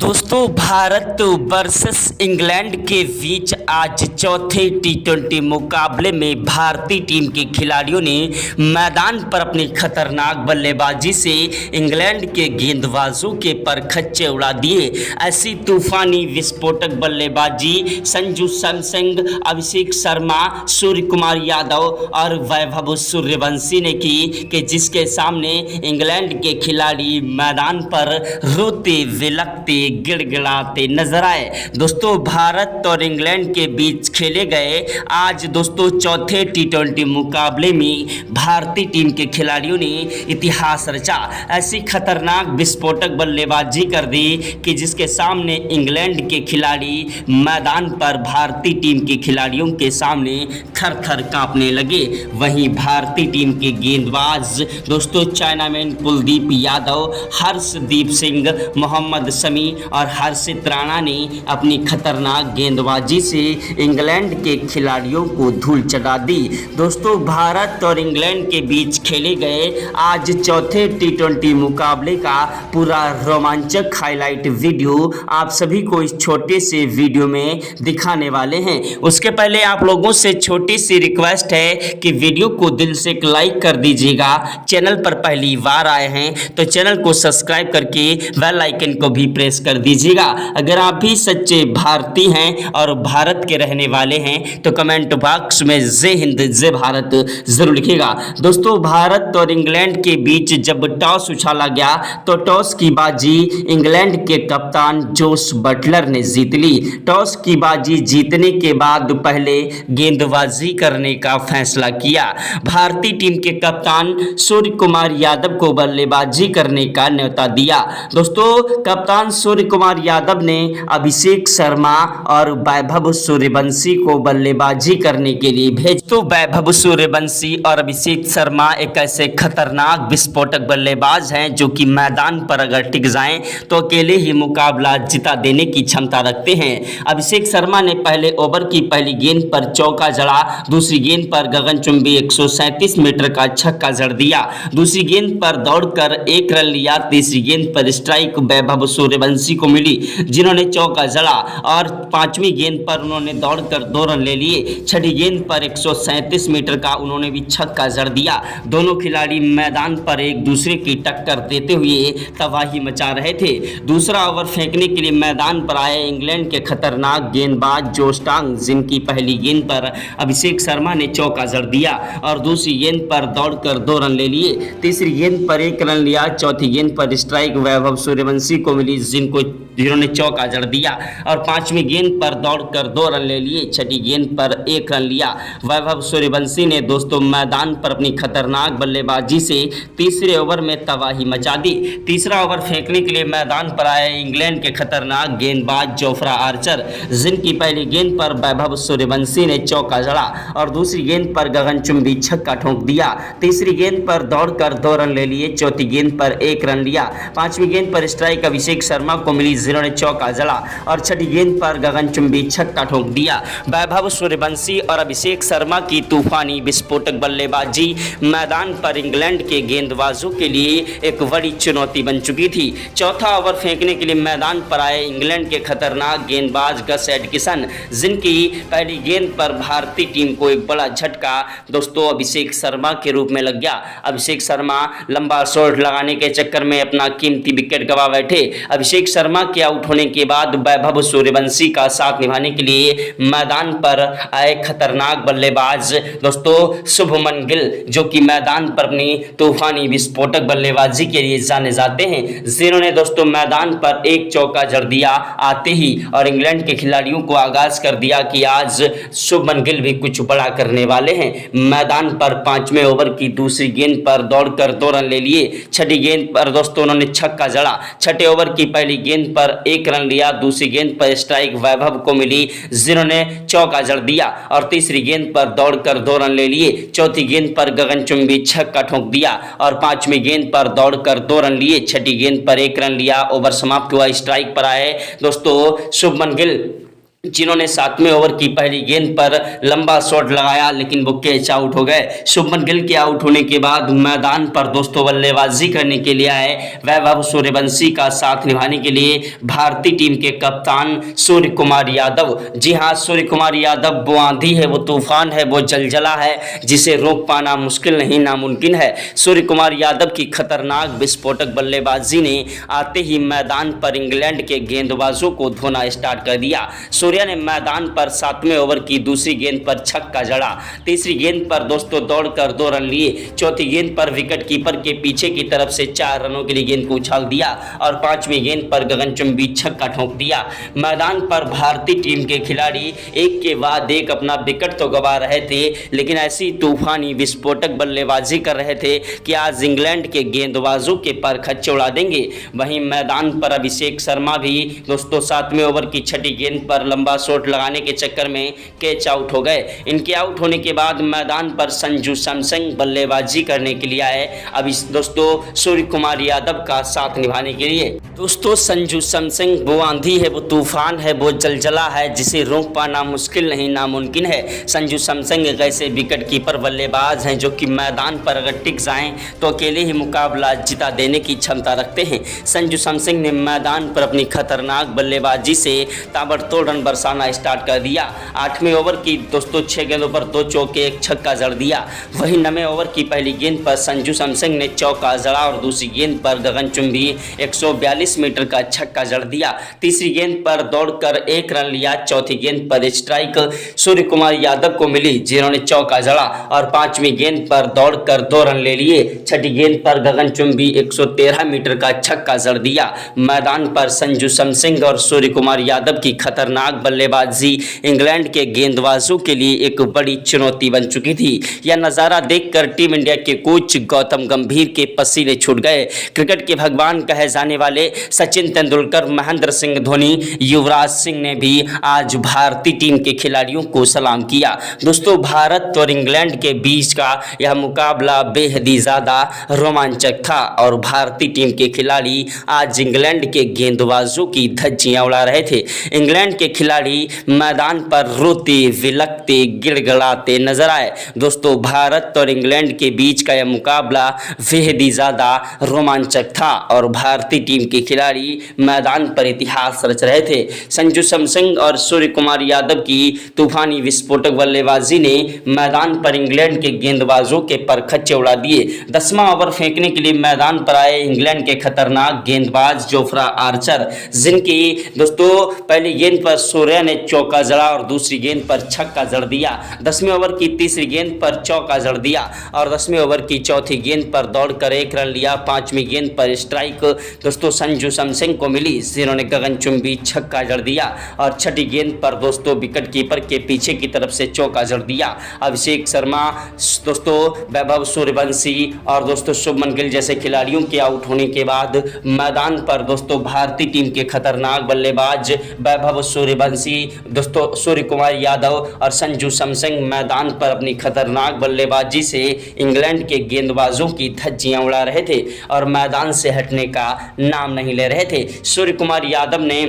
दोस्तों Bharat versus England के बीच आज चौथे टी20 मुकाबले में भारतीय टीम के खिलाड़ियों ने मैदान पर अपनी खतरनाक बल्लेबाजी से इंग्लैंड के गेंदबाजों के परखच्चे उड़ा दिए। ऐसी तूफानी विस्फोटक बल्लेबाजी संजू सैमसन, अभिषेक शर्मा, सूर्य कुमार यादव और वैभव सूर्यवंशी ने की कि जिसके सामने इंग्लैंड के खिलाड़ी मैदान पर रोते विलखते गिड़गिड़ाते नजर आए। दोस्तों भारत और इंग्लैंड के बीच खेले गए आज दोस्तों चौथे टी20 मुकाबले में भारतीय टीम के खिलाड़ियों ने इतिहास रचा। ऐसी खतरनाक विस्फोटक बल्लेबाजी कर दी कि जिसके सामने इंग्लैंड के खिलाड़ी मैदान पर भारतीय टीम के खिलाड़ियों के सामने थर थर कांपने लगे। वहीं भारतीय टीम के गेंदबाज दोस्तों चाइनामैन कुलदीप यादव, हर्षदीप सिंह, मोहम्मद शमी और हर्षित राणा ने अपनी खतरनाक गेंदबाजी से इंग्लैंड के खिलाड़ियों को धूल चटा दी। दोस्तों भारत और इंग्लैंड के बीच खेले गए आज चौथे टी20 मुकाबले का पूरा रोमांचक हाईलाइट वीडियो आप सभी को इस छोटे से वीडियो में दिखाने वाले हैं। उसके पहले आप लोगों से छोटी सी रिक्वेस्ट है कि वीडियो को दिल से एक लाइक कर दीजिएगा। चैनल पर पहली बार आए हैं तो चैनल को सब्सक्राइब करके बेल आइकन को भी प्रेस कर दीजिएगा। अगर आप भी सच्चे भारतीय हैं और भारत के रहने वाले हैं तो कमेंट बॉक्स में जय हिंद जय भारत जरूर लिखिएगा। दोस्तों भारत और इंग्लैंड के बीच जब टॉस उछाला गया तो टॉस की बाजी इंग्लैंड के कप्तान जोस बटलर ने जीत ली। टॉस की बाजी जीतने के बाद पहले गेंदबाजी करने का फैसला किया। भारतीय टीम के कप्तान सूर्य कुमार यादव को बल्लेबाजी करने का न्योता दिया। दोस्तों कप्तान सूर्य कुमार यादव ने अभिषेक शर्मा और वैभव सूर्यवंशी को बल्लेबाजी करने के लिए भेज। तो वैभव सूर्यवंशी और अभिषेक शर्मा एक ऐसे खतरनाक विस्फोटक बल्लेबाज हैं जो कि मैदान पर अगर टिक जाएं तो अकेले ही मुकाबला जिता देने की क्षमता रखते हैं। अभिषेक शर्मा ने पहले ओवर की पहली गेंद पर चौका जड़ा, दूसरी गेंद पर गगनचुंबी 137 मीटर का छक्का जड़ दिया, दूसरी गेंद पर दौड़कर 1 रन लिया, तीसरी गेंद पर स्ट्राइक वैभव सूर्यवंशी को मिली जिन्होंने चौका जड़ा और 5वीं गेंद पर उन्होंने दौड़कर 2 रन ले लिए। छठी गेंद पर 137 मीटर का उन्होंने भी छक्का जड़ दिया। दोनों खिलाड़ी मैदान पर एक दूसरे की टक्कर देते हुए तबाही मचा रहे थे। दूसरा ओवर फेंकने के लिए मैदान पर आए इंग्लैंड के खतरनाक गेंदबाज जोस टांग, जिनकी पहली गेंद पर अभिषेक शर्मा ने चौका जड़ दिया और दूसरी गेंद पर दौड़कर 2 रन ले लिए। तीसरी गेंद पर 1 रन लिया, चौथी गेंद पर स्ट्राइक वैभव सूर्यवंशी को मिली जिन्होंने चौका जड़ दिया और 5वीं गेंद पर दौड़कर 2 रन ले लिए। छठी गेंद पर 1 रन लिया। वैभव सूर्यवंशी ने दोस्तों मैदान पर अपनी खतरनाक बल्लेबाजी से तीसरे ओवर में तबाही मचा दी। तीसरा ओवर फेंकने के लिए मैदान पर आए इंग्लैंड के खतरनाक गेंदबाज जोफ्रा आर्चर, जिनकी पहली गेंद पर वैभव सूर्यवंशी ने चौका जड़ा और दूसरी गेंद पर गगनचुंबी छक्का ठोक दिया। तीसरी गेंद पर दौड़कर 2 रन ले लिए, चौथी गेंद पर 1 रन लिया, 5वीं गेंद पर स्ट्राइक अभिषेक शर्मा को मिली जिन्होंने चौका जड़ा और छठी गेंद पर गगनचुंबी छक्का ठोक दिया। वैभव सूर्यवंशी और अभिषेक शर्मा की तूफानी विस्फोटक बल्लेबाजी मैदान पर इंग्लैंड के गेंदबाजों के लिए एक बड़ी चुनौती बन चुकी थी। चौथा ओवर फेंकने के लिए मैदान पर आए इंग्लैंड के खतरनाक गेंदबाज गस एडकिंसन, जिनकी पहली गेंद पर भारतीय टीम को एक बड़ा झटका दोस्तों अभिषेक शर्मा के रूप में लग गया। अभिषेक शर्मा लंबा शॉट लगाने के चक्कर में अपना कीमती विकेट गंवा बैठे। अभिषेक शर्मा के आउट होने के बाद वैभव सूर्यवंशी का साथ निभाने के लिए मैदान पर आए खतरनाक बल्लेबाज दोस्तों शुभमन गिल, जो कि मैदान पर अपनी तूफानी विस्फोटक बल्लेबाजी के लिए जाने जाते हैं, जिन्होंने दोस्तों मैदान पर एक चौका जड़ दिया आते ही और इंग्लैंड के खिलाड़ियों को आगाज कर दिया कि आज शुभमन गिल भी कुछ बड़ा करने वाले हैं। मैदान पर 5वें ओवर की दूसरी गेंद पर दौड़कर 2 रन ले लिए। छठी गेंद पर दोस्तों उन्होंने छक्का जड़ा। छठे ओवर की पहली गेंद पर 1 रन लिया, दूसरी गेंद पर स्ट्राइक वैभव को मिली जिन्होंने चौका जड़ दिया और तीसरी गेंद पर दौड़कर 2 रन ले लिए। चौथी गेंद पर गगनचुंबी छक्का ठोक दिया और 5वीं गेंद पर दौड़कर 2 रन लिए। छठी गेंद पर 1 रन लिया। ओवर समाप्त हुआ। स्ट्राइक पर आए दोस्तों शुभमन गिल जिन्होंने 7वें ओवर की पहली गेंद पर लंबा शॉट लगाया, लेकिन वो कैच आउट हो गए। शुभमन गिल के आउट होने के बाद मैदान पर दोस्तों बल्लेबाजी करने के लिए आए वैभव सूर्यवंशी का साथ निभाने के लिए भारतीय टीम के कप्तान सूर्य कुमार यादव। जी हां, सूर्य कुमार यादव वो आंधी है, वो तूफान है, वो जलजला है, जिसे रोक पाना मुश्किल नहीं नामुमकिन है। सूर्य कुमार यादव की खतरनाक विस्फोटक बल्लेबाजी ने आते ही मैदान पर इंग्लैंड के गेंदबाजों को धोना स्टार्ट कर दिया। सूर्या ने मैदान पर 7वें ओवर की दूसरी गेंद पर छक्का जड़ा, तीसरी गेंद पर दोस्तों दौड़कर 2 रन लिए, चौथी गेंद पर विकेट कीपर के पीछे की तरफ से 4 रनों के लिए गेंद को उछाल दिया और 5वीं गेंद पर गगनचुंबी छक्का ठोक दिया। मैदान पर भारतीय टीम के खिलाड़ी एक के बाद एक अपना विकेट तो गंवा रहे थे, लेकिन ऐसी तूफानी विस्फोटक बल्लेबाजी कर रहे थे कि आज इंग्लैंड के गेंदबाजों के पर खच्चे उड़ा देंगे। वहीं मैदान पर अभिषेक शर्मा भी दोस्तों 7वें ओवर की छठी गेंद पर लंबा शॉट लगाने के चक्कर में कैच आउट हो गए। इनके आउट होने के बाद मैदान पर संजू सैमसन बल्लेबाजी करने के लिए आए अभी दोस्तों सूर्य कुमार यादव का साथ निभाने के लिए। दोस्तों संजू सैमसन वो आंधी है, वो तूफान है, वो जलजला है, जिसे रोक पाना मुश्किल नहीं नामुमकिन है। संजू सैमसन एक ऐसे विकेट कीपर बल्लेबाज हैं जो कि मैदान पर अगर टिक जाएं तो अकेले ही मुकाबला जिता देने की क्षमता रखते हैं। संजू सैमसन ने मैदान पर अपनी खतरनाक बल्लेबाजी से ताबड़तोड़ रन बरसाना स्टार्ट कर दिया। 8वें ओवर की दोस्तों 6 गेंदों पर 2 चौके 1 छक्का जड़ दिया। वहीं 9वें ओवर की पहली गेंद पर संजू सैमसन ने चौका जड़ा और दूसरी गेंद पर गगनचुंबी 142 मीटर का छक्का जड़ दिया। तीसरी गेंद पर दौड़कर 1 रन लिया। चौथी गेंद पर स्ट्राइक सूर्य कुमार यादव को मिली, जिन्होंने चौका जड़ा और 5वीं गेंद पर दौड़कर 2 रन ले लिए। छठी गेंद पर गगनचुंबी 113 मीटर का छक्का जड़ दिया। मैदान पर संजू सैमसन और सूर्य कुमार यादव की खतरनाक बल्लेबाजी इंग्लैंड के गेंदबाजों के लिए एक बड़ी चुनौती बन चुकी थी। यह नज़ारा देखकर टीम इंडिया के कोच गौतम गंभीर के पसीने छूट गए। क्रिकेट के भगवान कहे जाने वाले सचिन तेंदुलकर, महेंद्र सिंह धोनी, युवराज सिंह ने भी आज भारतीय टीम के खिलाड़ियों को सलाम किया। दोस्तों भारत और इंग्लैंड के बीच का यह मुकाबला बेहद ही ज़्यादा रोमांचक था और भारतीय टीम के खिलाड़ी आज इंग्लैंड के गेंदबाजों की धज्जियां उड़ा रहे थे। इंग्लैंड के खिलाड़ी मैदान पर रोते विलकते गिड़गिड़ाते नजर आए। दोस्तों भारत और इंग्लैंड के बीच का यह मुकाबला बेहद ही ज़्यादा रोमांचक था और भारतीय टीम के खिलाड़ी मैदान पर इतिहास रच रहे थे। संजू सैमसन और सूर्य कुमार यादव की तूफानी विस्फोटक बल्लेबाजी ने मैदान पर इंग्लैंड के गेंदबाजों के पर खच्चे उड़ा दिए। 10वां ओवर फेंकने के लिए मैदान पर आए इंग्लैंड के खतरनाक गेंदबाज जोफ्रा आर्चर, जिनकी दोस्तों पहली गेंद पर सूर्या ने चौका जड़ा और दूसरी गेंद पर छक्का जड़ दिया। 10वें ओवर की तीसरी गेंद पर चौका जड़ दिया और 10वें ओवर की चौथी गेंद पर दौड़कर 1 रन लिया। 5वीं गेंद पर स्ट्राइक दोस्तों संजू सैमसन को मिली, जिन्होंने गगनचुंबी छक्का जड़ दिया और छठी गेंद पर दोस्तों विकेट कीपर के पीछे की तरफ से चौका जड़ दिया। अभिषेक शर्मा, दोस्तों वैभव सूर्यवंशी और दोस्तों शुभमन गिल जैसे खिलाड़ियों के आउट होने के बाद मैदान पर दोस्तों भारतीय टीम के खतरनाक बल्लेबाज वैभव सूर्यवंशी, दोस्तों सूर्य कुमार यादव और संजू सैमसन मैदान पर अपनी खतरनाक बल्लेबाजी से इंग्लैंड के गेंदबाजों की धज्जियां उड़ा रहे थे और मैदान से हटने का नाम नहीं ले रहे थे। सूर्य कुमार यादव ने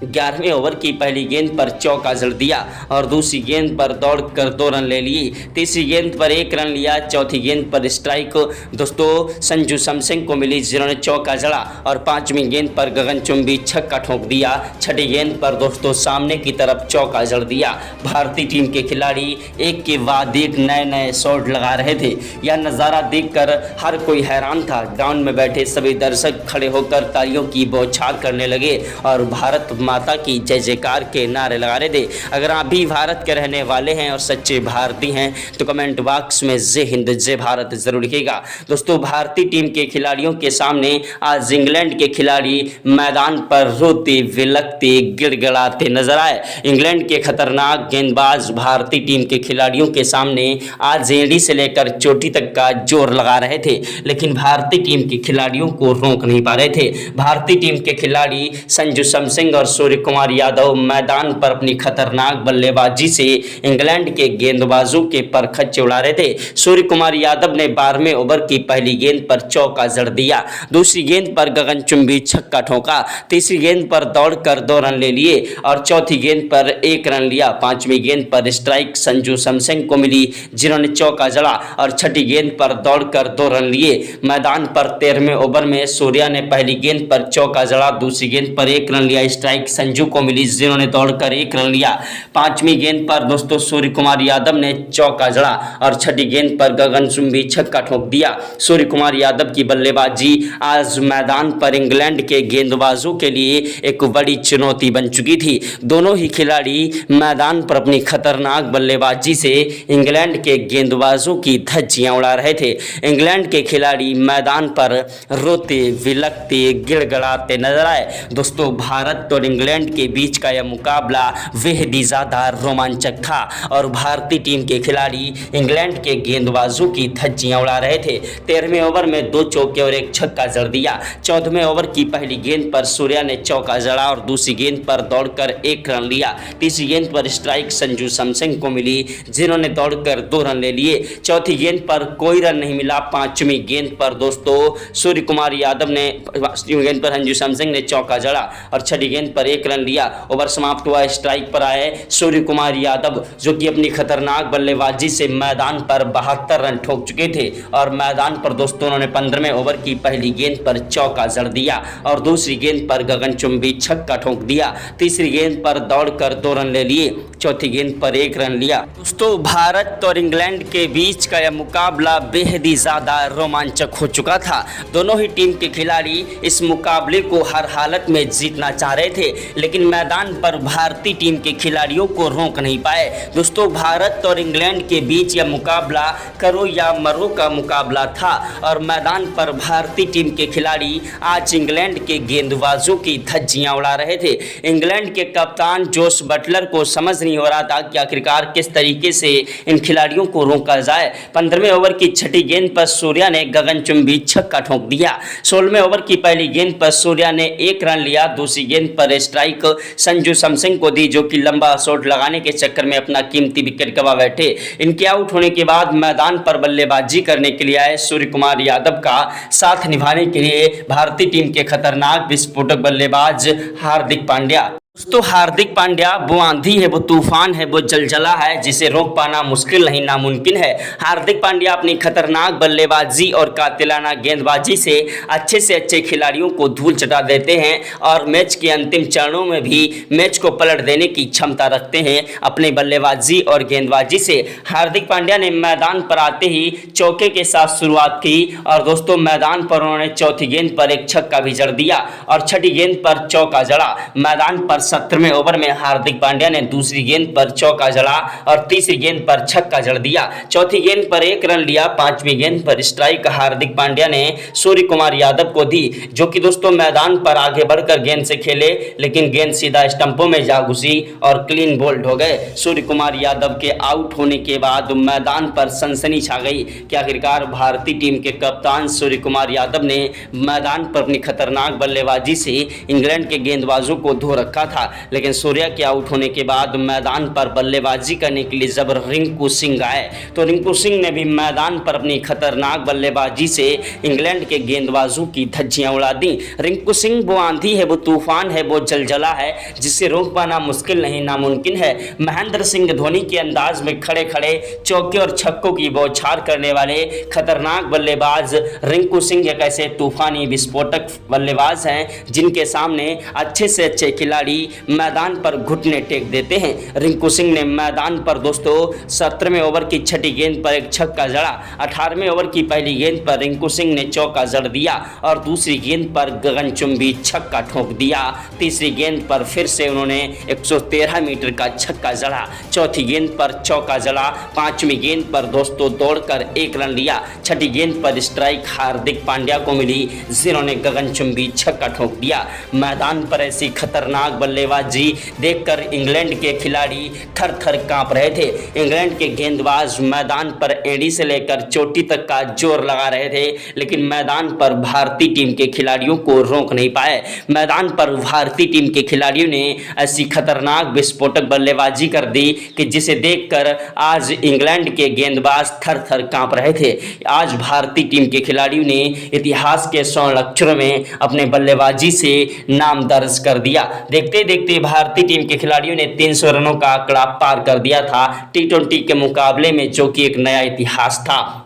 11वें ओवर की पहली गेंद पर चौका जड़ दिया और दूसरी गेंद पर दौड़कर 2 रन ले लिए। तीसरी गेंद पर 1 रन लिया। चौथी गेंद पर स्ट्राइक दोस्तों संजू सैमसन को मिली, जिन्होंने चौका जड़ा और 5वीं गेंद पर गगनचुंबी छक्का ठोक दिया। छठी गेंद पर दोस्तों सामने की तरफ चौका जड़ दिया। भारतीय टीम के खिलाड़ी एक के बाद एक नए शॉट लगा रहे थे। यह नज़ारा देखकर हर कोई हैरान था। ग्राउंड में बैठे सभी दर्शक खड़े होकर तालियों की बौछार करने लगे और भारत माता की जय जयकार के नारे लगा रहे थे। अगर आप भी भारत के रहने वाले हैं और सच्चे भारतीय हैं तो कमेंट बॉक्स में जय हिंद जय भारत जरूर लिखिएगा। दोस्तों भारतीय टीम के खिलाड़ियों के सामने आज इंग्लैंड के खिलाड़ी मैदान पर रोते विलकते गिड़गिड़ाते नजर आए। इंग्लैंड के खतरनाक गेंदबाज भारतीय टीम के खिलाड़ियों के सामने आज एड़ी से लेकर चोटी तक का जोर लगा रहे थे, लेकिन भारतीय टीम के खिलाड़ियों को रोक नहीं पा रहे थे। भारतीय टीम के खिलाड़ी संजू सैमसन और सूर्य कुमार यादव मैदान पर अपनी खतरनाक बल्लेबाजी से इंग्लैंड के गेंदबाजों के पर खच्चे उड़ा रहे थे। सूर्य कुमार यादव ने 12वें ओवर की पहली गेंद पर चौका जड़ दिया, दूसरी गेंद पर गगनचुंबी छक्का ठोका, तीसरी गेंद पर दौड़कर 2 रन ले लिए और चौथी गेंद पर 1 रन लिया। 5वीं गेंद पर स्ट्राइक संजू सैमसन को मिली, जिन्होंने चौका जड़ा और छठी गेंद पर दौड़कर 2 रन लिए। मैदान पर 13वें ओवर में सूर्या ने पहली गेंद पर चौका जड़ा, दूसरी गेंद पर 1 रन लिया। स्ट्राइक संजू को मिली, जिन्होंने दौड़कर 1 रन लिया। 5वीं गेंद पर दोस्तों सूर्य कुमार यादव ने चौका जड़ा और छठी गेंद पर गगनचुंबी छक्का ठोक दिया। सूर्य कुमार यादव की बल्लेबाजी आज मैदान पर इंग्लैंड के गेंदबाजों के लिए एक बड़ी चुनौती बन चुकी थी। दोनों ही खिलाड़ी मैदान पर अपनी खतरनाक बल्लेबाजी से इंग्लैंड के गेंदबाजों की धज्जियां उड़ा रहे थे। इंग्लैंड के खिलाड़ी मैदान पर रोते विलकते गिड़गड़ाते नजर आए। दोस्तों भारत और इंग्लैंड के बीच का यह मुकाबला बेहद ही ज़्यादा रोमांचक था और भारतीय टीम के खिलाड़ी इंग्लैंड के गेंदबाजों की धज्जियां उड़ा रहे थे। 13वें ओवर में 2 चौके और 1 छक्का जड़ दिया। 14वें ओवर की पहली गेंद पर सूर्या ने चौका जड़ा और दूसरी गेंद पर दौड़कर 1 रन लिया। तीसरी गेंद पर स्ट्राइक संजू सैमसन को मिली, जिन्होंने दौड़कर 2 रन ले लिए। चौथी गेंद पर कोई रन नहीं मिला। 5वीं गेंद पर दोस्तों सूर्य कुमार यादव ने गेंद पर संजू सैमसन ने चौका जड़ा और छठी गेंद पर 1 रन लिया। ओवर समाप्त हुआ। स्ट्राइक पर आए सूर्य कुमार यादव, जो कि अपनी खतरनाक बल्लेबाजी से मैदान पर 72 रन ठोक चुके थे और मैदान पर दोस्तों उन्होंने 15वें ओवर की पहली गेंद पर चौका जड़ दिया और दूसरी गेंद पर गगनचुंबी छक्का ठोक दिया। तीसरी गेंद पर दौड़कर 2 रन ले लिए। चौथी गेंद पर 1 रन लिया। दोस्तों भारत और इंग्लैंड के बीच का यह मुकाबला बेहद ही ज़्यादा रोमांचक हो चुका था। दोनों ही टीम के खिलाड़ी इस मुकाबले को हर हालत में जीतना चाह रहे थे, लेकिन मैदान पर भारतीय टीम के खिलाड़ियों को रोक नहीं पाए। दोस्तों भारत और इंग्लैंड के बीच यह मुकाबला करो या मरो का मुकाबला था और मैदान पर भारतीय टीम के खिलाड़ी आज इंग्लैंड के गेंदबाजों की धज्जियां उड़ा रहे थे। इंग्लैंड के कप्तान जोस बटलर को समझ नहीं हो रहा था कि आखिरकार किस तरीके से इन खिलाड़ियों को रोका जाए। 15वें ओवर की छठी गेंद पर सूर्या ने गगनचुंबी छक्का ठोक दिया। 16वें ओवर की पहली गेंद पर सूर्या ने 1 रन लिया। दूसरी गेंद पर स्ट्राइक संजू सैमसन को दी, जो कि लंबा शॉट लगाने के चक्कर में अपना कीमती विकेट गंवा बैठे। इनके आउट होने के बाद मैदान पर बल्लेबाजी करने के लिए आए सूर्य कुमार यादव का साथ निभाने के लिए भारतीय टीम के खतरनाक विस्फोटक बल्लेबाज हार्दिक पांड्या। दोस्तों हार्दिक पांड्या वो आंधी है, वो तूफान है, वो जलजला है जिसे रोक पाना मुश्किल नहीं नामुमकिन है। हार्दिक पांड्या अपनी खतरनाक बल्लेबाजी और कातिलाना गेंदबाजी से अच्छे खिलाड़ियों को धूल चटा देते हैं और मैच के अंतिम चरणों में भी मैच को पलट देने की क्षमता रखते हैं अपनी बल्लेबाजी और गेंदबाजी से। हार्दिक पांड्या ने मैदान पर आते ही चौके के साथ शुरुआत की और दोस्तों मैदान पर उन्होंने चौथी गेंद पर 1 छक्का भी जड़ दिया और छठी गेंद पर चौका जड़ा। मैदान पर 17वें ओवर में हार्दिक पांड्या ने दूसरी गेंद पर चौका जड़ा और तीसरी गेंद पर छक्का जड़ दिया। चौथी गेंद पर 1 रन लिया। 5वीं गेंद पर स्ट्राइक हार्दिक पांड्या ने सूर्य कुमार यादव को दी, जो कि दोस्तों मैदान पर आगे बढ़कर गेंद से खेले, लेकिन गेंद सीधा स्टंपों में जा घुसी और क्लीन बोल्ड हो गए। सूर्य कुमार यादव के आउट होने के बाद मैदान पर सनसनी छा गई कि आखिरकार भारतीय टीम के कप्तान सूर्य कुमार यादव ने मैदान पर अपनी खतरनाक बल्लेबाजी से इंग्लैंड के गेंदबाजों को धो रखा था। लेकिन सूर्या के आउट होने के बाद मैदान पर बल्लेबाजी करने के लिए जब रिंकू सिंह आए तो रिंकू सिंह ने भी मैदान पर अपनी खतरनाक बल्लेबाजी से इंग्लैंड के गेंदबाजों की धज्जियां उड़ा दी। रिंकू सिंह वो आंधी है, वो तूफान है, वो जलजला है जिसे रोक पाना मुश्किल नहीं नामुमकिन है। महेंद्र सिंह धोनी के अंदाज में खड़े खड़े चौके और छक्कों की बौछार करने वाले खतरनाक बल्लेबाज रिंकू सिंह एक ऐसे तूफानी विस्फोटक बल्लेबाज हैं जिनके सामने अच्छे से अच्छे खिलाड़ी मैदान पर घुटने टेक देते हैं। रिंकू सिंह ने मैदान पर दोस्तों 17वें ओवर की छठी गेंद पर 1 छक्का जड़ा। 18वें ओवर की पहली गेंद पर रिंकू सिंह ने चौका जड़ दिया और दूसरी गेंद पर गगनचुंबी छक्का ठोक दिया। तीसरी गेंद पर फिर से उन्होंने 113 मीटर का छक्का जड़ा। चौथी गेंद पर चौका जड़ा। 5वीं गेंद पर दोस्तों दौड़कर 1 रन लिया। छठी गेंद पर स्ट्राइक हार्दिक पांड्या को मिली, जिन्होंने गगनचुंबी छक्का ठोक दिया। मैदान पर ऐसी खतरनाक बल्लेबाजी देखकर इंग्लैंड के खिलाड़ी थर थर कांप रहे थे। इंग्लैंड के गेंदबाज मैदान पर एड़ी से लेकर चोटी तक का जोर लगा रहे थे, लेकिन मैदान पर भारतीय टीम के खिलाड़ियों को रोक नहीं पाए। मैदान पर भारतीय टीम के खिलाड़ियों ने ऐसी खतरनाक विस्फोटक बल्लेबाजी कर दी कि जिसे देखकर आज इंग्लैंड के गेंदबाज थर थर कांप रहे थे। आज भारतीय टीम के खिलाड़ियों ने इतिहास के स्वर्ण अक्षरों में अपने बल्लेबाजी से नाम दर्ज कर दिया। देखते देखते भारतीय टीम के खिलाड़ियों ने 300 रनों का आंकड़ा पार कर दिया था टी20 के मुकाबले में, जो कि एक नया इतिहास था।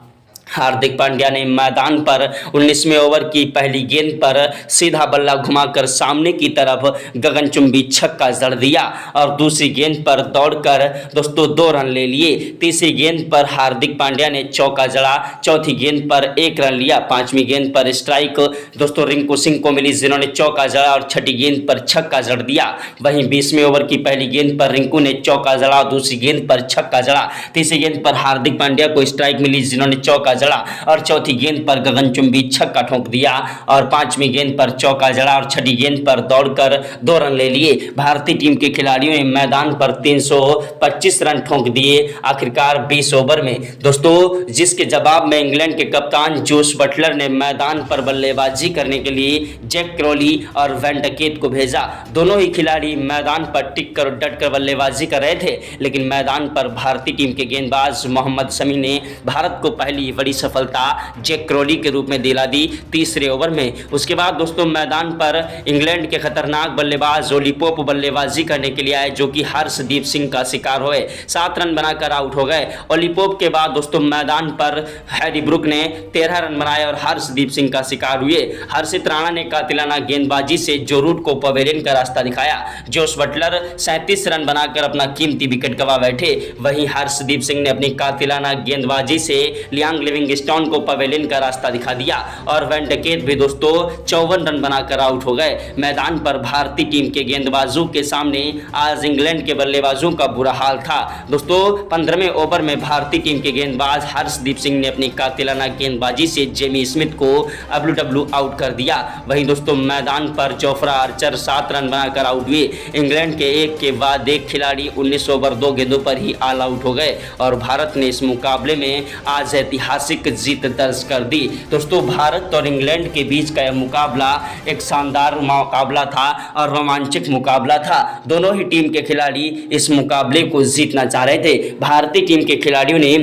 हार्दिक पांड्या ने मैदान पर 19वें ओवर की पहली गेंद पर सीधा बल्ला घुमाकर सामने की तरफ गगनचुंबी छक्का जड़ दिया और दूसरी गेंद पर दौड़कर दोस्तों 2 रन ले लिए। तीसरी गेंद पर हार्दिक पांड्या ने चौका जड़ा, चौथी गेंद पर 1 रन लिया, पांचवी गेंद पर स्ट्राइक दोस्तों रिंकू सिंह को मिली, जिन्होंने चौका जड़ा और छठी गेंद पर छक्का जड़ दिया। वहीं 20वें ओवर की पहली गेंद पर रिंकू ने चौका जड़ा और दूसरी गेंद पर छक्का जड़ा। तीसरी गेंद पर हार्दिक पांड्या को स्ट्राइक मिली, जिन्होंने चौका जड़ा और चौथी गेंद पर गगनचुंबी छक्का ठोक दिया और पांचवी गेंद पर चौका जड़ा और छठी गेंद पर दौड़कर 2 रन ले लिए। भारतीय टीम के खिलाड़ियों ने मैदान पर 325 रन ठोक दिए आखिरकार 20 ओवर में दोस्तों, जिसके जवाब में इंग्लैंड के कप्तान जोश बटलर ने मैदान पर बल्लेबाजी करने के लिए जैक क्रॉली और वैन डकेट को भेजा। दोनों ही खिलाड़ी मैदान पर टिक कर डट कर बल्लेबाजी कर रहे थे, लेकिन मैदान पर भारतीय टीम के गेंदबाज मोहम्मद शमी ने भारत को पहली बड़ी सफलता जैक क्रॉली के रूप में दिला दी तीसरे ओवर में। उसके बाद दोस्तों मैदान पर इंग्लैंड के खतरनाक बल्लेबाज ओली पोप बल्लेबाजी करने के लिए आए, जो कि हर्षदीप सिंह का शिकार हुए। 7 रन बनाकर आउट हो गए। ओली पोप के बाद दोस्तों मैदान पर हैरी ब्रुक ने 13 रन बनाए और हर्षदीप सिंह का शिकार हुए। हर्षित राणा ने कातिलाना गेंदबाजी से जो रूट को पवेलियन का रास्ता दिखाया। जोश बटलर 37 रन बनाकर अपना कीमती विकेट गंवा बैठे। वहीं हर्षदीप सिंह ने अपनी कातिलाना गेंदबाजी से लियांग लिविंगस्टोन को पवेलियन का रास्ता दिखा दिया और वैन डकेट भी दोस्तों 54 रन बनाकर आउट हो गए। मैदान पर भारतीय टीम के गेंदबाजों के सामने आज इंग्लैंड के बल्लेबाजों का बुरा हाल था दोस्तों। 15वें ओवर में भारतीय टीम के गेंदबाज हर्षदीप सिंह ने अपनी कातिलाना गेंदबाजी से जेमी स्मिथ को WW आउट कर दिया। वहीं दोस्तों मैदान पर जोफ्रा आर्चर 7 रन बनाकर आउट हुए। इंग्लैंड के एक के बाद एक खिलाड़ी 19 ओवर 2 गेंदों पर ही ऑल आउट हो गए और भारत ने इस मुकाबले में आज ऐतिहासिक जीत दर्ज कर दी दोस्तों। भारत और इंग्लैंड के बीच का यह मुकाबला एक शानदार मुकाबला था और रोमांचक मुकाबला था। दोनों ही टीम के खिलाड़ी इस मुकाबले को जीतना चाह रहे थे। भारतीय टीम के खिलाड़ियों ने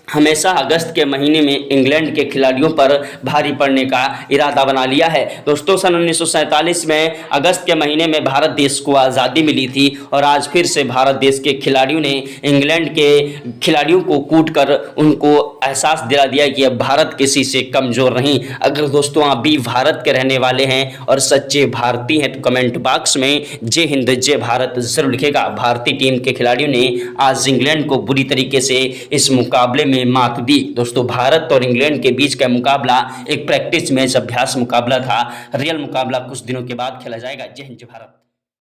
हमेशा अगस्त के महीने में इंग्लैंड के खिलाड़ियों पर भारी पड़ने का इरादा बना लिया है दोस्तों। सन 1947 में अगस्त के महीने में भारत देश को आज़ादी मिली थी और आज फिर से भारत देश के खिलाड़ियों ने इंग्लैंड के खिलाड़ियों को कूट कर उनको एहसास दिला दिया कि अब भारत किसी से कमज़ोर नहीं। अगर दोस्तों आप भी भारत के रहने वाले हैं और सच्चे भारतीय हैं तो कमेंट बॉक्स में जय हिंद जय भारत जरूर लिखेगा। भारतीय टीम के खिलाड़ियों ने आज इंग्लैंड को बुरी तरीके से इस मुकाबले में मात दी दोस्तों। भारत और इंग्लैंड के बीच का मुकाबला एक प्रैक्टिस मैच अभ्यास मुकाबला था। रियल मुकाबला कुछ दिनों के बाद खेला जाएगा। जय हिंद जय भारत।